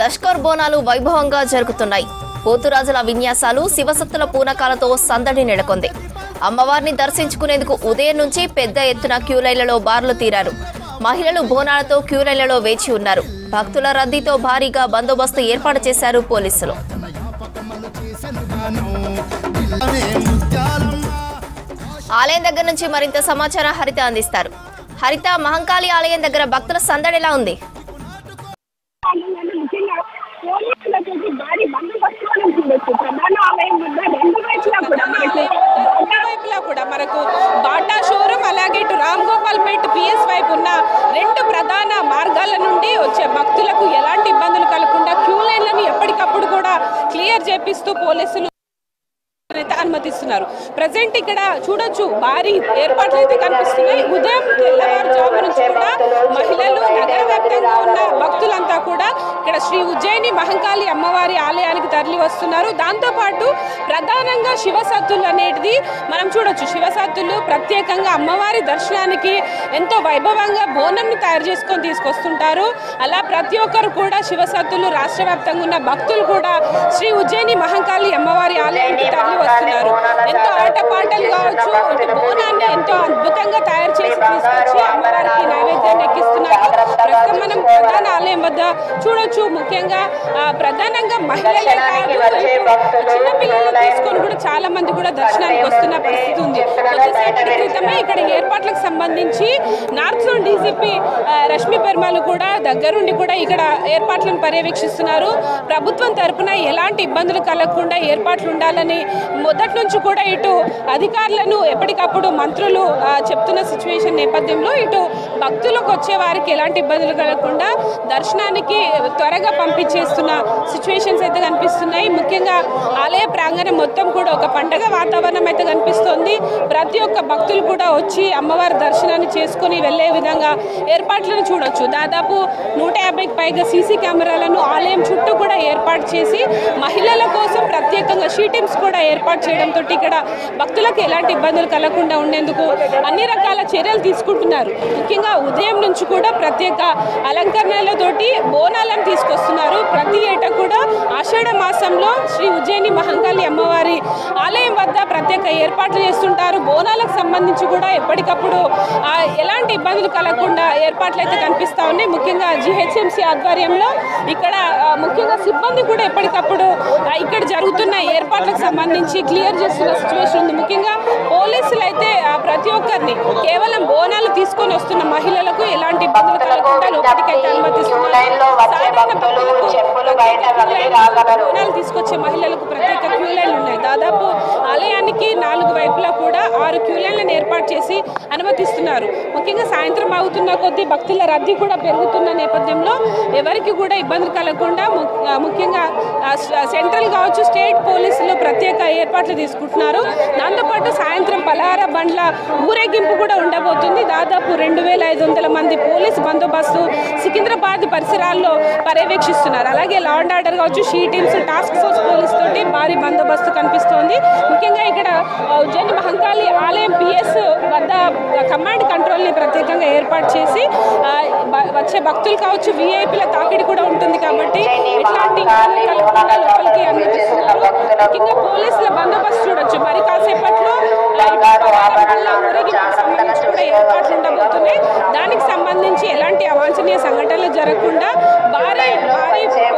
లష్కర్ బోనాలు వైభవంగా జరుగుతున్నాయి. పోతురాజుల విన్యాసాలు, శివసత్తుల పూనకాలతో సందడి నెలకొంది. అమ్మవారిని దర్శించుకునేందుకు ఉదయం నుంచి పెద్ద ఎత్తున క్యూలైన్లలో బార్లు తీరారు. మహిళలు బోనాలతో క్యూలైన్లలో వేచి ఉన్నారు. భక్తుల రద్దీతో భారీగా బందోబస్తు ఏర్పాటు చేశారు పోలీసులు. ఆలయం దగ్గర నుంచి మరింత సమాచారం హరిత అందిస్తారు. హరిత, మహంకాళి ఆలయం దగ్గర భక్తుల సందడి ఎలా ఉంది? మనకు బాటా షోరూమ్ అలాగే ఇటు రామ్ గోపాల్ పేట్ పిఎస్ వైపు ఉన్న రెండు ప్రధాన మార్గాల నుండి వచ్చే భక్తులకు ఎలాంటి ఇబ్బందులు కలగకుండా క్యూ లైన్లను ఎప్పటికప్పుడు కూడా క్లియర్ చేపిస్తూ పోలీసులు అనుమతిస్తున్నారు. ప్రజెంట్ ఇక్కడ చూడొచ్చు భారీ ఏర్పాట్లు అయితే కనిపిస్తున్నాయి. ఉదయం తెల్లవారుజాము నుంచి కూడా మహిళలు, నగర వ్యాప్తంగా ఉన్న భక్తులంతా కూడా ఇక్కడ శ్రీ ఉజ్జయిని మహంకాళి అమ్మవారి ఆలయానికి తరలి వస్తున్నారు. దాంతోపాటు ప్రధానంగా శివసత్తులు అనేది మనం చూడొచ్చు. శివసత్తులు ప్రత్యేకంగా అమ్మవారి దర్శనానికి ఎంతో వైభవంగా బోనంని తయారు చేసుకొని తీసుకొస్తుంటారు. అలా ప్రతి ఒక్కరు కూడా శివసత్తులు రాష్ట్ర వ్యాప్తంగా ఉన్న భక్తులు కూడా శ్రీ ఉజ్జయిని మహంకాళి అమ్మవారి ఆలయానికి తరలి వస్తున్నారు. ఎంతో ఆటపాటలు కావచ్చు, ఇటు బోనాన్ని ఎంతో అద్భుతంగా తయారు చేసి తీసుకొచ్చి అమ్మవారికి నైవేద్యాన్ని ఎక్కిస్తున్నారు. ప్రస్తుతం మనం ప్రధాన ఆలయం వద్ద చూడొచ్చు. ముఖ్యంగా ప్రధానంగా మహిళలే కాదు, చిన్నపిల్లలు తీసుకొని కూడా చాలా మంది కూడా దర్శనానికి వస్తున్న పరిస్థితి ఉంది. కొద్దిసేపటి క్రితమే ఇక్కడ ఏర్పాట్లకు సంబంధించి నార్త్ జోన్ డీజీపీ రష్మి పెర్మాలు కూడా దగ్గరుండి కూడా ఇక్కడ ఏర్పాట్లను పర్యవేక్షిస్తున్నారు. ప్రభుత్వం తరఫున ఎలాంటి ఇబ్బందులు కలగకుండా ఏర్పాట్లు ఉండాలని మొదటి నుంచి కూడా ఇటు అధికారులను ఎప్పటికప్పుడు మంత్రులు చెప్తున్న సిచ్యువేషన్ నేపథ్యంలో ఇటు భక్తులకు వచ్చే వారికి ఎలాంటి ఇబ్బందులు కలగకుండా దర్శనానికి త్వరగా పంపించేస్తున్న సిచ్యువేషన్స్ అయితే కనిపిస్తున్నాయి. ముఖ్యంగా ఆలయ ప్రాంగణం మొత్తం కూడా ఒక పండగ వాతావరణం అయితే కనిపిస్తోంది. ప్రతి ఒక్క భక్తులు కూడా వచ్చి అమ్మవారి దర్శనాన్ని చేసుకుని వెళ్లే విధంగా ఏర్పాట్లను చూడొచ్చు. దాదాపు 150కి పైగా సీసీ కెమెరాలను ఆలయం చుట్టూ కూడా ఏర్పాటు చేసి మహిళల కోసం ప్రత్యేకంగా షీటింగ్స్ కూడా ఏర్పాటు చేయడంతో ఇక్కడ భక్తులకు ఎలాంటి ఇబ్బందులు కలగకుండా ఉండేందుకు అన్ని రకాల చర్యలు తీసుకుంటున్నారు. ముఖ్యంగా ఉదయం నుంచి కూడా ప్రత్యేక అలంకరణలతోటి బోనాలను తీసుకొస్తున్నారు. ప్రతి ఏటా కూడా ఆషాఢ మాసంలో శ్రీ ఉజ్జయిని మహంకాళి అమ్మవారి ఆలయం వద్ద ప్రత్యేక ఏర్పాట్లు చేస్తుంటారు. బోనాలకు సంబంధించి కూడా ఎప్పటికప్పుడు ఎలాంటి ఇబ్బందులు కలగకుండా ఏర్పాట్లు అయితే కనిపిస్తూ ఉన్నాయి. ముఖ్యంగా జిహెచ్ఎంసీ ఆధ్వర్యంలో ఇక్కడ ముఖ్యంగా సిబ్బంది కూడా ఎప్పటికప్పుడు ఇక్కడ జరుగుతున్న ఏర్పాట్లకు సంబంధించి క్లియర్ చేస్తున్న సిచ్యువేషన్ ఉంది. ముఖ్యంగా పోలీసులు అయితే ప్రతి ఒక్కరిని కేవలం బోనాలు తీసుకొని వస్తున్న మహిళలకు ఎలాంటి ఇబ్బందులు కలగకుండా లోపలికైతే అనుమతిస్తున్నారు. బోనాలు తీసుకొచ్చే మహిళలకు ప్రత్యేక క్యూ లైన్లు ఉన్నాయి. దాదాపు ఆలయానికి 4 వైపులా కూడా 6 క్యూ లైన్లను ఏర్పాటు చేసి అనుమతిస్తున్నారు. ముఖ్యంగా సాయంత్రం అవుతున్న కొద్దీ భక్తుల రద్దీ కూడా పెరుగుతున్న నేపథ్యంలో ఎవరికి కూడా ఇబ్బందులు కలగకుండా ముఖ్యంగా సెంట్రల్ కావచ్చు, స్టేట్ పోలీసులు ప్రత్యేక ఏర్పాట్లు తీసుకుంటున్నారు. దాంతోపాటు సాయంత్రం పలహార బండ్ల ఊరేగింపు కూడా ఉండబోతుంది. దాదాపు 2500 మంది పోలీసు బందోబస్తు సికింద్రాబాద్ పరిసరాల్లో పర్యవేక్షిస్తున్నారు. అలాగే లా అండ్ ఆర్డర్ కావచ్చు, she teams, task force police తోటి భారీ బందోబస్తు కనిపిస్తోంది. ముఖ్యంగా ఇక్కడ ఉజ్జయిని మహంకాళి ఆలయం పిఎస్ వద్ద కమాండ్ కంట్రోల్ని ప్రత్యేకంగా ఏర్పాటు చేసి వచ్చే భక్తులు కావచ్చు, విఐపీల తాకిడి కూడా ఉంటుంది కాబట్టి ఎట్లాంటి లోపలికి అనుమతిస్తున్నారు. ముఖ్యంగా పోలీసుల బందోబస్తు చూడొచ్చు. మరి కాసేపట్లో ఊరేగింపుకు సంబంధించి కూడా ఏర్పాట్లు ఉండబోతున్నాయి. దానికి సంబంధించి ఎలాంటి అవాంఛనీయ సంఘటనలు జరగకుండా భారీ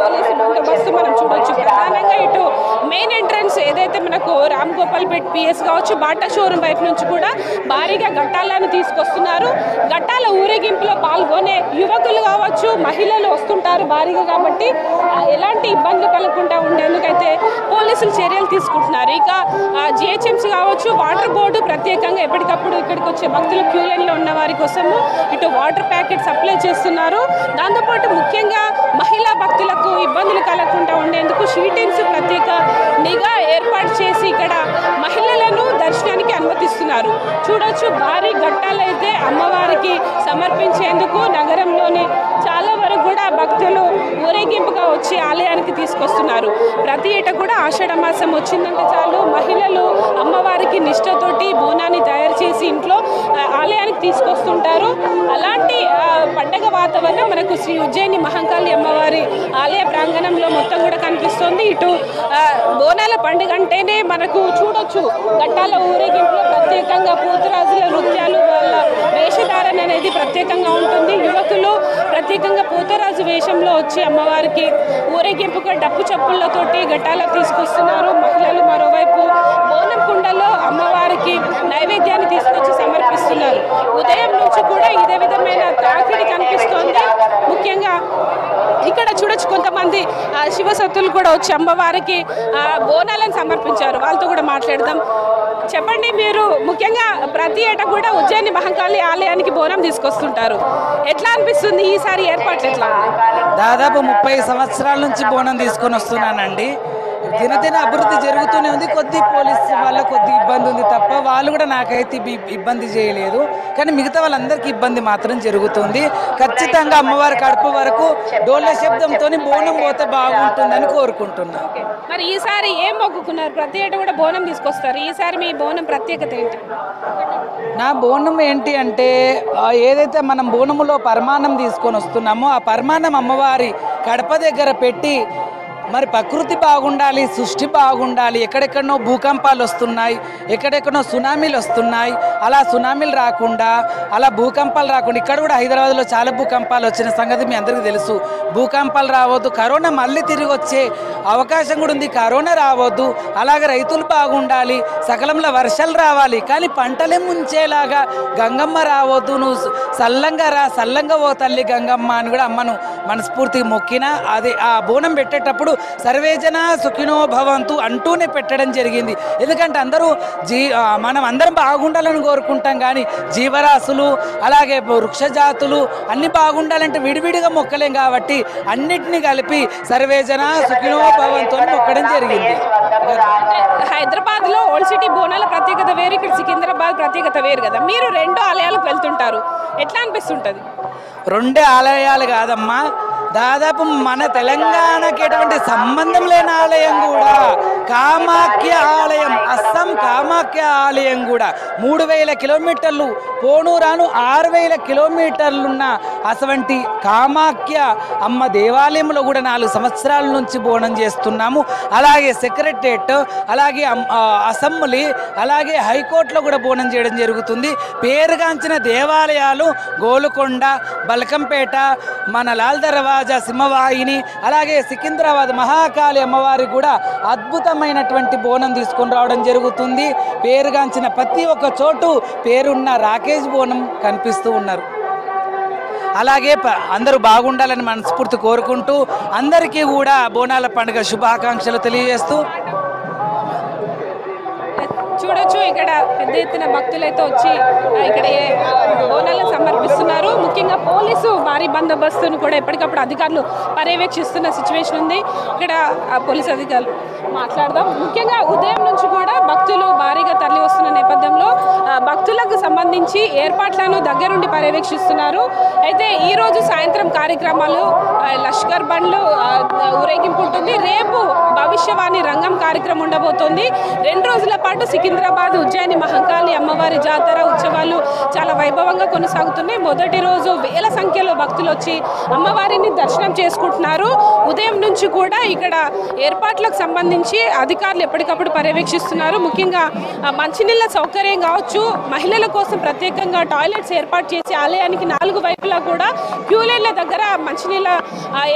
పోలీసు బందోబస్తు మనం చూడొచ్చు. ప్రధానంగా ఇటు మెయిన్ ఎంట్రన్స్ ఏదైతే మనకు రామ్ గోపాల్ పేట్ పిఎస్ కావచ్చు, బాటా షోరూమ్ వైపు నుంచి కూడా భారీగా ఘట్టాలను తీసుకొస్తున్నారు. ఘట్టాల ఊరేగింపులో పాల్గొనే యువకులు కావచ్చు, మహిళలు వస్తుంటారు భారీగా. కాబట్టి ఎలాంటి ఇబ్బందులు కలగకుండా ఉండేందుకైతే పోలీసులు చర్యలు తీసుకుంటున్నారు. ఇక జిహెచ్ఎంసీ కావచ్చు, వాటర్ బోర్డు ప్రత్యేకంగా ఎప్పటికప్పుడు ఇక్కడికి వచ్చే భక్తులు క్యూ లైన్లో ఉన్న వారి కోసము ఇటు వాటర్ ప్యాకెట్ సప్లై చేస్తున్నారు. దాంతోపాటు ముఖ్యంగా మహిళా భక్తులకు ఇబ్బందులు కలగకుండా ఉండేందుకు షీటింగ్స్ ప్రత్యేక నిఘా ఏర్పాటు చేసి ఇక్కడ మహిళలను దర్శనానికి అనుమతిస్తున్నారు. చూడొచ్చు, భారీ ఘట్టాలైతే అమ్మవారికి సమర్పించేందుకు నగరంలోని చాలా వరకు కూడా భక్తులు ఊరేగింపుగా వచ్చి ఆలయానికి తీసుకొస్తున్నారు. ప్రతి ఏటా కూడా ఆషాఢ మాసం వచ్చిందంటే చాలు మహిళలు అమ్మవారికి నిష్ఠతోటి బోనాన్ని తయారు చేసి ఇంట్లో ఆలయానికి తీసుకొస్తుంటారు. అలాంటి పండగ వాతావరణం మనకు శ్రీ ఉజ్జయిని మహంకాళి అమ్మవారి ఆలయ ప్రాంగణంలో మొత్తం కూడా కనిపిస్తుంది. ఇటు బోనాల పండుగ అంటేనే మనకు చూడొచ్చు ఘట్టాల ఊరేగింపులో ప్రత్యేకంగా పోతురాజుల నృత్యాలు, వాళ్ళ వేషధారణ అనేది ప్రత్యేకంగా ఉంటుంది. యువకులు ప్రత్యేకంగా పోతరాజు వేషంలో వచ్చి అమ్మవారికి ఊరేగింపుగా డప్పు చప్పుళ్లతోటి ఘట్టాల తీసుకొస్తున్నారు. మహిళలు మరోవైపు బోనం కుండలో అమ్మవారికి నైవేద్యాన్ని తీసుకొచ్చి సమర్పిస్తున్నారు. ఉదయం నుంచి కూడా ఇదే విధమైన తాకిడి కనిపిస్తోంది. ముఖ్యంగా ఇక్కడ చూడొచ్చు కొంతమంది శివసత్తులు కూడా వచ్చి అమ్మవారికి బోనాలను సమర్పించారు. వాళ్ళతో కూడా మాట్లాడదాం. చెప్పండి, మీరు ముఖ్యంగా ప్రతి ఏటా కూడా ఉజ్జయిని మహంకాళి ఆలయానికి బోనం తీసుకొస్తుంటారు. ఎట్లా అనిపిస్తుంది ఈసారి ఏర్పాట్లు ఎట్లా? దాదాపు 30 సంవత్సరాల నుంచి బోనం తీసుకొని వస్తున్నానండి. దినదిన అభివృద్ధి జరుగుతూనే ఉంది. కొద్ది పోలీసు వాళ్ళ కొద్ది ఇబ్బంది ఉంది తప్ప వాళ్ళు కూడా నాకైతే ఇబ్బంది చేయలేదు. కానీ మిగతా వాళ్ళందరికీ ఇబ్బంది మాత్రం జరుగుతుంది. ఖచ్చితంగా అమ్మవారి కడుపు వరకు డోళ్ళ శబ్దంతో బోనం పోతే బాగుంటుందని కోరుకుంటున్నా. మరి ఈసారి ఏం మొక్కుకున్నారు? ప్రతి ఏటా కూడా బోనం తీసుకొస్తారు. ఈసారి మీ బోనం ప్రత్యేకత ఏంటి? నా బోనం ఏంటి అంటే ఏదైతే మనం బోనములో పరమాన్నం తీసుకొని వస్తున్నామో ఆ పరమాన్నం అమ్మవారి కడప దగ్గర పెట్టి మరి ప్రకృతి బాగుండాలి, సృష్టి బాగుండాలి. ఎక్కడెక్కడనో భూకంపాలు వస్తున్నాయి, ఎక్కడెక్కడనో సునామీలు వస్తున్నాయి. అలా సునామీలు రాకుండా, అలా భూకంపాలు రాకుండా, ఇక్కడ కూడా హైదరాబాద్లో చాలా భూకంపాలు వచ్చిన సంగతి మీ అందరికీ తెలుసు. భూకంపాలు రావద్దు, కరోనా మళ్ళీ తిరిగి వచ్చే అవకాశం కూడా ఉంది. కరోనా రావద్దు, అలాగే రైతులు బాగుండాలి, సకలంలో వర్షాలు రావాలి. కానీ పంటలే ముంచేలాగా గంగమ్మ రావద్దు, నువ్వు సల్లంగా రా, సల్లంగా ఓ తల్లి గంగమ్మ అని కూడా అమ్మను మనస్ఫూర్తిగా మొక్కినా. అది ఆ బోనం పెట్టేటప్పుడు సర్వేజన సుఖినో భవంతు అంటూనే పెట్టడం జరిగింది. ఎందుకంటే మనం అందరం బాగుండాలని కోరుకుంటాం. కానీ జీవరాశులు అలాగే వృక్షజాతులు అన్ని బాగుండాలంటే విడివిడిగా మొక్కలేం. కాబట్టి అన్నిటినీ కలిపి సర్వేజన సుఖినో భవంతు అని మొక్కడం జరిగింది. హైదరాబాద్ లో ఓల్డ్ సిటీ బోనాల ప్రత్యేకత వేరు, ఇక్కడ సికింద్రాబాద్ ప్రత్యేకత వేరు కదా. మీరు 2 ఆలయాలకు వెళ్తుంటారు, ఎట్లా అనిపిస్తుంటది? 2 ఆలయాలు కాదమ్మా, దాదాపు మన తెలంగాణకి ఎటువంటి సంబంధం లేని ఆలయం కూడా కామాఖ్య ఆలయం, అస్సాం కామాఖ్య ఆలయం కూడా 3000 కిలోమీటర్లు పోనూరాను 6000 కిలోమీటర్లున్న అటువంటి కామాఖ్య అమ్మ దేవాలయంలో కూడా 4 సంవత్సరాల నుంచి బోనం చేస్తున్నాము. అలాగే సెక్రటరేట్, అలాగే అసెంబ్లీ, అలాగే హైకోర్టులో కూడా బోనం చేయడం జరుగుతుంది. పేరుగాంచిన దేవాలయాలు గోలుకొండ, బల్కంపేట, మన లాల్ దర్వాజా, సింహవాహిని, అలాగే సికింద్రాబాద్ మహాకాళి అమ్మవారికి కూడా అద్భుతమైనటువంటి బోనం తీసుకొని రావడం జరుగుతుంది. పేరుగాంచిన ప్రతి ఒక్క చోటు పేరున్న రాకేష్ బోనం కనిపిస్తూ ఉన్నారు. అలాగే అందరూ బాగుండాలని మనస్ఫూర్తి కోరుకుంటూ అందరికీ కూడా బోనాల పండుగ శుభాకాంక్షలు తెలియజేస్తూ చూడొచ్చు ఇక్కడ పెద్ద ఎత్తున భక్తులైతే వచ్చి ఇక్కడ బోనాలను సమర్పిస్తున్నారు. ముఖ్యంగా పోలీసు భారీ బందోబస్తును కూడా ఎప్పటికప్పుడు అధికారులు పర్యవేక్షిస్తున్న సిచ్యువేషన్ ఉంది. ఇక్కడ పోలీసు అధికారులు మాట్లాడదాం. ముఖ్యంగా ఉదయం నుంచి కూడా భక్తులు భారీగా తరలి వస్తున్న నేపథ్యంలో భక్తులకు సంబంధించి ఏర్పాట్లను దగ్గరుండి పర్యవేక్షిస్తున్నారు. అయితే ఈరోజు సాయంత్రం కార్యక్రమాలు లష్కర్ బండ్లు ఊరేగింపు ఉంటుంది. రేపు భవిష్యవాణి రంగం కార్యక్రమం ఉండబోతోంది. 2 రోజుల పాటు సికింద్రాబాద్ ఉజ్జయిని మహంకాళి అమ్మవారి జాతర ఉత్సవాలు చాలా వైభవంగా కొనసాగుతున్నాయి. మొదటి రోజు వేల సంఖ్యలో భక్తులు వచ్చి అమ్మవారిని దర్శనం చేసుకుంటున్నారు. ఉదయం నుంచి కూడా ఇక్కడ ఏర్పాట్లకు సంబంధించి అధికారులు ఎప్పటికప్పుడు పర్యవేక్షిస్తున్నారు. ముఖ్యంగా మంచినీళ్ళ సౌకర్యం కావచ్చు, మహిళల కోసం ప్రత్యేకంగా టాయిలెట్స్ ఏర్పాటు చేసి ఆలయానికి 4 వైపులా కూడా క్యూ లైన్ల దగ్గర మంచినీళ్ళ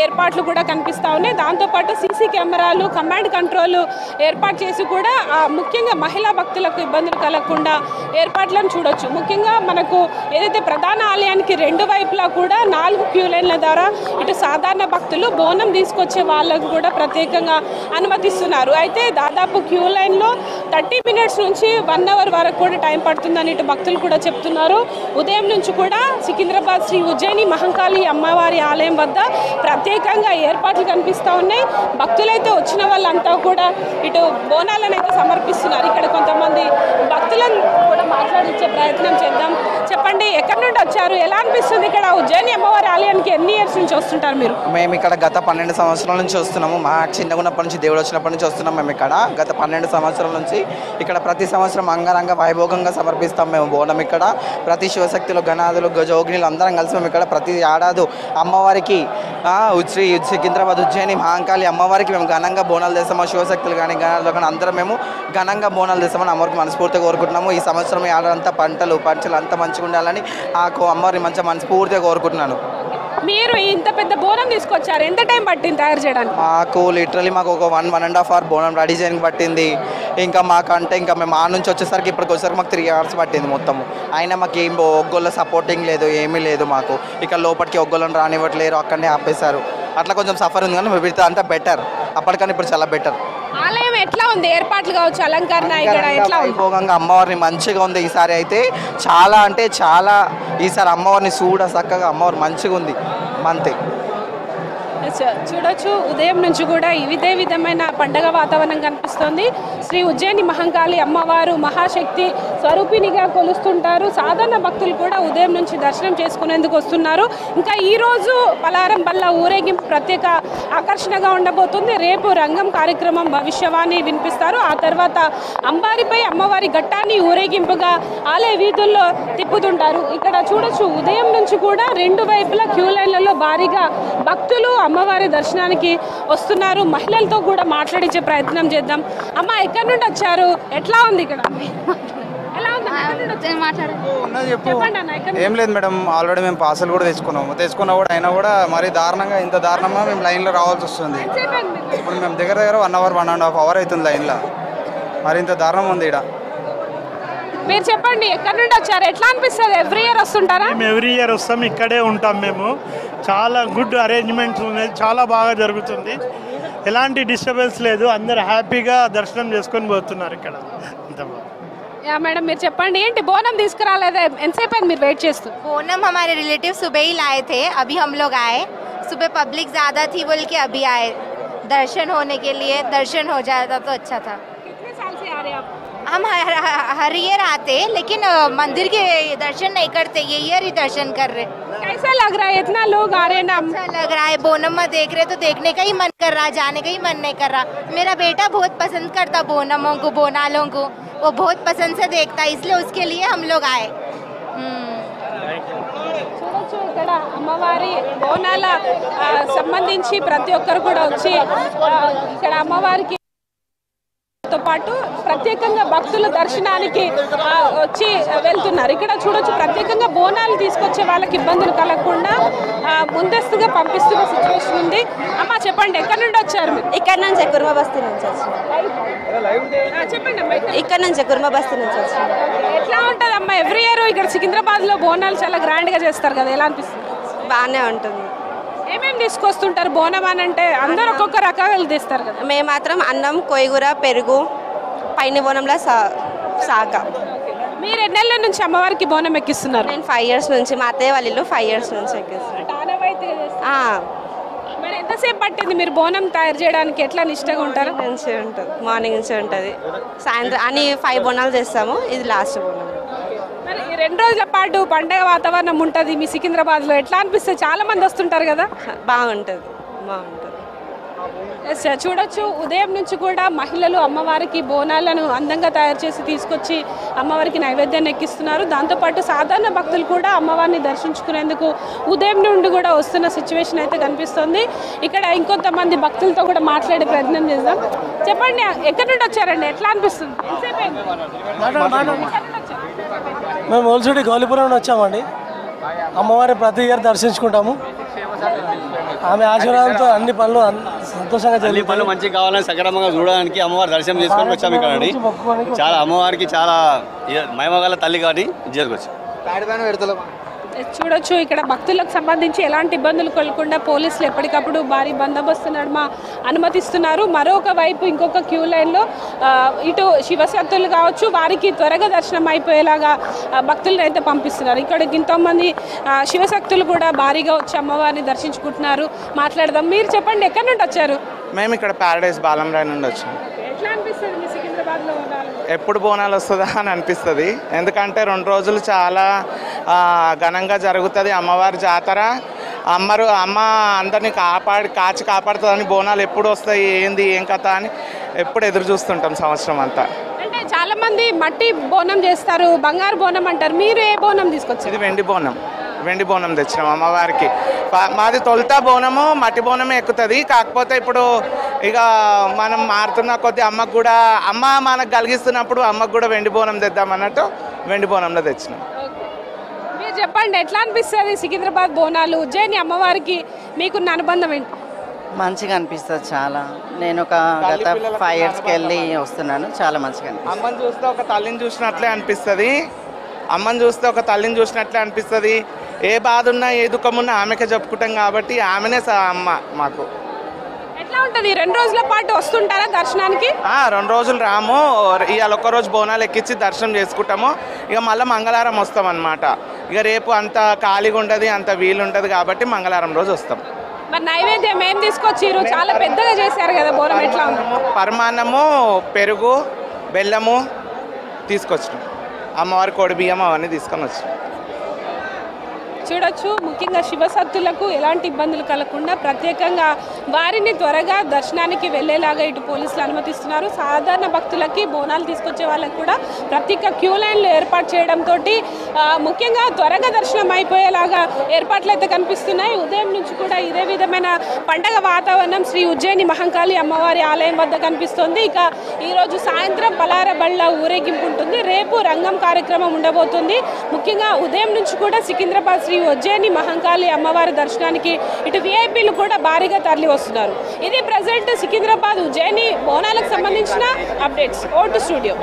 ఏర్పాట్లు కూడా కనిపిస్తూ ఉన్నాయి. దాంతోపాటు సీసీ కెమెరాలు, కమాండ్ కంట్రోల్ ఏర్పాటు చేసి కూడా ముఖ్యంగా మహిళా భక్తులకు ఇబ్బందులు కలగకుండా ఏర్పాట్లను చూడొచ్చు. ముఖ్యంగా మనకు ఏదైతే ప్రధాన ఆలయానికి 2 వైపులా కూడా 4 క్యూ లైన్ల ద్వారా ఇటు సాధారణ భక్తులు, బోనం తీసుకొచ్చే వాళ్ళకు కూడా ప్రత్యేకంగా అనుమతిస్తున్నారు. అయితే దాదాపు క్యూ లైన్లో 30 మినిట్స్ నుంచి 1 అవర్ వరకు కూడా టైం పడుతుందని ఇటు భక్తులు కూడా చెప్తున్నారు. ఉదయం నుంచి కూడా సికింద్రాబాద్ శ్రీ ఉజ్జయిని మహంకాళి అమ్మవారి ఆలయం వద్ద ప్రత్యేకంగా ఏర్పాట్లు కనిపిస్తూ ఉన్నాయి. భక్తులైతే వచ్చిన వాళ్ళంతా కూడా ఇటు బోనాలను అయితే సమర్పిస్తున్నారు. ఇక్కడ కొంతమంది భక్తులను కూడా మాట్లాడించే ప్రయత్నం చేద్దాం. చెప్పండి, ఎక్కడి నుండి వచ్చారు, ఎలా అనిపిస్తుంది ఇక్కడ ఉజ్జయిని అమ్మవారి ఆలయానికి ఎన్ని ఇయర్స్ నుంచి వస్తుంటారు మీరు? మేము ఇక్కడ గత 12 సంవత్సరాల నుంచి వస్తున్నాము. మా చిన్నగా ఉన్నప్పటి నుంచి దేవుడు వచ్చినప్పటి నుంచి వస్తున్నాం. మేము ఇక్కడ గత 12 సంవత్సరాల నుంచి ఇక్కడ ప్రతి సంవత్సరం అంగరంగ వైభోగంగా సమర్పిస్తాం మేము బోనం. ఇక్కడ ప్రతి శివశక్తులు, గణాదులు, గజోగినులు అందరం కలిసి మేము ఇక్కడ ప్రతి ఏడాది అమ్మవారికి శ్రీ సికింద్రాబాద్ ఉజ్జయిని మహాంకాళి అమ్మవారికి మేము ఘనంగా బోనాలు చేస్తాము. శివశక్తులు కానీ గణాదులు కానీ అందరం మేము ఘనంగా బోనాలు చేస్తామని అమ్మవారికి మనస్ఫూర్తిగా కోరుకుంటున్నాము. ఈ సంవత్సరం ఏడాదంతా పంటలు అంతా మంచిగా ఉండాలని ఆ అమ్మవారిని మంచిగా మనస్ఫూర్తిగా కోరుకుంటున్నాను. మీరు ఇంత పెద్ద బోనం తీసుకొచ్చారు, ఎంత టైం పట్టింది తయారు చేయడానికి? మాకు లిటరలీ మాకు ఒక 1.5 hour బోనం రెడీ చేయడానికి పట్టింది. ఇంకా మాకంటే ఇంకా మేము ఆ నుంచి వచ్చేసరికి ఇప్పటికి వచ్చేసరికి మాకు 3 hours పట్టింది మొత్తము. అయినా మాకు ఏం ఒగ్గోళ్ళ సపోర్టింగ్ లేదు, ఏమీ లేదు మాకు. ఇక్కడ లోపలికి ఒగ్గోళ్ళని రానివ్వట్లేరు, అక్కడనే ఆపేశారు. అట్లా కొంచెం సఫర్ ఉంది కానీ వీటితో అంతా బెటర్, అప్పటికన్నా ఇప్పుడు చాలా బెటర్. ఆలయం ఎట్లా ఉంది, ఏర్పాట్లు కావచ్చు, అలంకరణ ఇక్కడ ఎట్లా ఉంది? వైభోగంగా అమ్మవారిని మంచిగా ఉంది. ఈసారి అయితే చాలా అంటే చాలా ఈసారి అమ్మవారిని చూడ చక్కగా అమ్మవారు మంచిగా ఉంది మంతే. చూడొచ్చు, ఉదయం నుంచి కూడా ఇదే విధమైన పండగ వాతావరణం కనిపిస్తుంది. శ్రీ ఉజ్జయిని మహంకాళి అమ్మవారు మహాశక్తి స్వరూపిణిగా కొలుస్తుంటారు. సాధారణ భక్తులు కూడా ఉదయం నుంచి దర్శనం చేసుకునేందుకు వస్తున్నారు. ఇంకా ఈరోజు పలారం బల్ల ఊరేగింపు ప్రత్యేక ఆకర్షణగా ఉండబోతుంది. రేపు రంగం కార్యక్రమం భవిష్యవాణి వినిపిస్తారు. ఆ తర్వాత అంబారిపై అమ్మవారి ఘట్టాన్ని ఊరేగింపుగా ఆలయ వీధుల్లో తిప్పుతుంటారు. ఇక్కడ చూడొచ్చు, ఉదయం నుంచి కూడా 2 వైపులా క్యూ లైన్లలో భారీగా భక్తులు అమ్మవారి దర్శనానికి వస్తున్నారు. మహిళలతో కూడా మాట్లాడించే ప్రయత్నం చేద్దాం. అమ్మ, ఎక్కడి నుండి వచ్చారు, ఎట్లా ఉంది ఇక్కడ? ఏం లేదు మేడం, ఆల్రెడీ మేము పార్సల్ కూడా తెచ్చుకున్నా కూడా అయినా కూడా మరి దారుణంగా ఇంత దారుణంగా మేము లైన్లో రావాల్సి వస్తుంది. ఇప్పుడు మేము దగ్గర 1 hour 1.5 hour అవుతుంది లైన్లో. మరి ఇంత దారుణం ఉంది ఇక్కడ. మీరు చెప్పండి, ఎక్కడి నుండి వచ్చారు, ఎట్లా అనిపిస్తుంది? ఎవ్రీ ఇయర్ వస్తుంటారా? మేము ఎవ్రీ ఇయర్ వస్తాం, ఇక్కడే ఉంటాం మేము. చాలా గుడ్ అరేంజ్మెంట్స్ ఉన్నాయి, చాలా బాగా జరుగుతుంది, ఎలాంటి డిస్టర్బెన్స్ లేదు. అందరు హ్యాపీగా దర్శనం చేసుకొని పోతున్నారు ఇక్కడ. యా మేడం, మీరు చెప్పండి, ఏంటి బోనం తీసుకురాలేదా? ఎంతసేపు అయింది మీరు వెయిట్ చేస్తూ? बोनम हमारे रिलेटिव सुबह ही लाए थे, अभी हम लोग आए. सुबह पब्लिक ज़्यादा थी बोल के अभी आए दर्शन होने के लिए. दर्शन हो जाता तो अच्छा था. कितने साल से आ रहे हैं आप? हम हर ईयर आते लेकिन मंदिर के दर्शन नहीं करते, ये ईयर ही दर्शन कर रहे. कैसा लग रहा है, इतना लोग आ रहे हैं ना? अच्छा लग रहा है. बोनम में देख रहे तो देखने का ही मन कर रहा, जाने का ही मन नहीं कर रहा. मेरा बेटा बहुत पसंद करता बोनमों को, बोनालों को, वो बहुत पसंद से देखता, इसलिए उसके लिए हम लोग आए. చూడొచ్చు, ఇక్కడ అమ్మవారి బోనాల సంబంధించి ప్రతి ఒక్కరు కూడా వచ్చి ఇక్కడ అమ్మవారికి తో పాటు ప్రత్యేకంగా భక్తులు దర్శనానికి వచ్చి వెళ్తున్నారు. ఇక్కడ చూడొచ్చు, ప్రత్యేకంగా బోనాలు తీసుకొచ్చే వాళ్ళకి ఇబ్బందులు కలగకుండా ముందస్తుగా పంపిస్తున్న సిచ్యువేషన్ ఉంది. అమ్మ చెప్పండి, ఎక్కడి నుండి వచ్చారు మీరు? ఇక్కడ నుంచి కుర్మ బస్తీ నుంచి వచ్చాను. చెప్పండి అమ్మా, ఇక్కడ నుంచి కుర్మ బస్తీ నుంచి వచ్చాను. ఎట్లా ఉంటుంది అమ్మా? ఎవ్రీ ఇయర్ ఇక్కడ సికింద్రాబాద్ లో బోనాలు చాలా గ్రాండ్ గా చేస్తారు కదా, ఎలా అనిపిస్తుంది? బాగానే ఉంటుంది. ఏమేమి తీసుకొస్తుంటారు బోనం అని అంటే? అందరూ ఒక్కొక్క రకాలు తీస్తారు కదా. మేము మాత్రం అన్నం, కొయ్యూర, పెరుగు, పైన బోనంలో సాక. మీరు ఎన్నెళ్ళ నుంచి అమ్మవారికి బోనం ఎక్కిస్తున్నారు? నేను 5 years నుంచి, మా అత్తయ్య వాళ్ళ ఇల్లు 5 years నుంచి ఎక్కిస్తున్నాను. మరి ఎంతసేపు పట్టింది మీరు బోనం తయారు చేయడానికి? ఎట్లా నిష్టగా ఉంటారు? నుంచి ఉంటుంది, మార్నింగ్ నుంచి ఉంటుంది. సాయంత్రం అని 5 బోనాలు చేస్తాము, ఇది లాస్ట్ బోనం. మరి 2 రోజుల పాటు పండగ వాతావరణం ఉంటుంది మీ సికింద్రాబాద్లో, ఎట్లా అనిపిస్తుంది? చాలా మంది వస్తుంటారు కదా. బాగుంటుంది, బాగుంటుంది. ఎస్, చూడొచ్చు, ఉదయం నుంచి కూడా మహిళలు అమ్మవారికి బోనాలను అందంగా తయారు చేసి తీసుకొచ్చి అమ్మవారికి నైవేద్యాన్ని ఎక్కిస్తున్నారు. దాంతోపాటు సాధారణ భక్తులు కూడా అమ్మవారిని దర్శించుకునేందుకు ఉదయం నుండి కూడా వస్తున్న సిచ్యువేషన్ అయితే కనిపిస్తుంది. ఇక్కడ ఇంకొంతమంది భక్తులతో కూడా మాట్లాడే ప్రయత్నం చేద్దాం. చెప్పండి, ఎక్కడి నుండి వచ్చారండి, ఎట్లా అనిపిస్తుంది? మేము ఓల్సిటీ గౌలిపురం నుండి వచ్చామండి. అమ్మవారిని ప్రతి ఇయర్ దర్శించుకుంటాము. ఆమె ఆశీర్వాదంతో అన్ని పనులు సంతోషంగా జరిగి పనులు మంచిగా కావాలని సక్రమంగా చూడడానికి అమ్మవారి దర్శనం చేసుకొని వచ్చాము ఇక్కడ. చాలా అమ్మవారికి చాలా మహిమగల తల్లి కాబట్టి జరగవచ్చు. చూడొచ్చు, ఇక్కడ భక్తులకు సంబంధించి ఎలాంటి ఇబ్బందులు కలగకుండా పోలీసులు ఎప్పటికప్పుడు భారీ బందోబస్తు నడుమ అనుమతిస్తున్నారు. మరొక వైపు ఇంకొక క్యూ లైన్లో ఇటు శివశక్తులు కావచ్చు, వారికి త్వరగా దర్శనం అయిపోయేలాగా భక్తులను అయితే పంపిస్తున్నారు. ఇక్కడ ఎంతోమంది శివశక్తులు కూడా భారీగా వచ్చి అమ్మవారిని దర్శించుకుంటున్నారు. మాట్లాడదాం. మీరు చెప్పండి, ఎక్కడి నుండి వచ్చారు? మేము ఇక్కడ ప్యారడైస్ బాలంరాయ్ నుండి వచ్చాము. ఎట్లా అనిపిస్తుంది మీ సికింద్రాబాద్లో? ఎప్పుడు బోనాలు వస్తుందా అని అనిపిస్తుంది. ఎందుకంటే 2 రోజులు చాలా ఘనంగా జరుగుతుంది అమ్మవారి జాతర. అమ్మ అందరినీ కాచి కాపాడుతుందని బోనాలు ఎప్పుడు వస్తాయి ఏంది ఏం కథ అని ఎప్పుడు ఎదురు చూస్తుంటాం సంవత్సరం అంతా. అంటే చాలా మంది మట్టి బోనం చేస్తారు, బంగారు బోనం అంటారు, మీరు ఏ బోనం తీసుకొచ్చారు? ఇది వెండి బోనం తెచ్చినాం అమ్మవారికి. మాది తొలుత బోనము మట్టి బోనమే ఎక్కుతుంది. కాకపోతే ఇప్పుడు ఇక మనం మారుతున్న కొద్ది అమ్మకు కూడా మనకు కలిగిస్తున్నప్పుడు అమ్మకు కూడా వెండి బోనం తెద్దామన్నట్టు వెండి బోనంలో తెచ్చినాం. మీరు చెప్పండి, ఎట్లా అనిపిస్తుంది సికింద్రాబాద్ బోనాలు, ఉజ్జయిని అమ్మవారికి మీకున్న అనుబంధం ఏంటి? మంచిగా అనిపిస్తుంది చాలా. నేను ఒక గత 5 yearsకి వెళ్ళి వస్తున్నాను. చాలా మంచిగా అనిపిస్తుంది. అమ్మని చూస్తే ఒక తల్లిని చూసినట్లే అనిపిస్తుంది. ఏ బాధ ఉన్నా ఏ దుఃఖం ఉన్నా ఆమెకే చెప్పుకుంటాం కాబట్టి ఆమెనే అమ్మ మాకు. ఎట్లా ఉంటుంది? 2 రోజుల పాటు వస్తుంటారా దర్శనానికి? 2 రోజులు రాము. ఇవాళ ఒక్కరోజు బోనాలు ఎక్కించి దర్శనం చేసుకుంటాము. ఇక మళ్ళీ మంగళవారం వస్తాం అన్నమాట. ఇక రేపు అంత ఖాళీగా ఉండదు, అంత వీలు ఉంటుంది కాబట్టి మంగళవారం రోజు వస్తాం. మరి నైవేద్యం ఏం తీసుకొచ్చిర్రు? చాలా పెద్దగా చేశారు కదా బోనం, ఎట్లా ఉంది? పరమాన్నము, పెరుగు, బెల్లము తీసుకొచ్చినాం. అమ్మవారి కోడి బియ్యం అవన్నీ తీసుకొని వచ్చినాం. చూడొచ్చు, ముఖ్యంగా శివసత్తులకు ఎలాంటి ఇబ్బందులు కలగకుండా ప్రత్యేకంగా వారిని త్వరగా దర్శనానికి వెళ్ళేలాగా ఇటు పోలీసులు అనుమతిస్తున్నారు. సాధారణ భక్తులకి బోనాలు తీసుకొచ్చే వాళ్ళకి కూడా ప్రత్యేక క్యూ లైన్లు ఏర్పాటు చేయడంతో ముఖ్యంగా త్వరగా దర్శనం అయిపోయేలాగా ఏర్పాట్లు అయితే కనిపిస్తున్నాయి. ఉదయం నుంచి కూడా ఇదే విధమైన పండగ వాతావరణం శ్రీ ఉజ్జయిని మహంకాళి అమ్మవారి ఆలయం వద్ద కనిపిస్తోంది. ఇక ఈరోజు సాయంత్రం పలార బళ్ళ ఊరేగింపు ఉంటుంది, రేపు రంగం కార్యక్రమం ఉండబోతుంది. ముఖ్యంగా ఉదయం నుంచి కూడా సికింద్రాబాద్ శ్రీ ఉజ్జయిని మహంకాళి అమ్మవారి దర్శనానికి ఇటు విఐపీలు కూడా భారీగా తరలి వస్తున్నారు. ఇది ప్రజెంట్ సికింద్రాబాద్ ఉజ్జయిని బోనాలకు సంబంధించిన అప్డేట్స్. Oh to studio.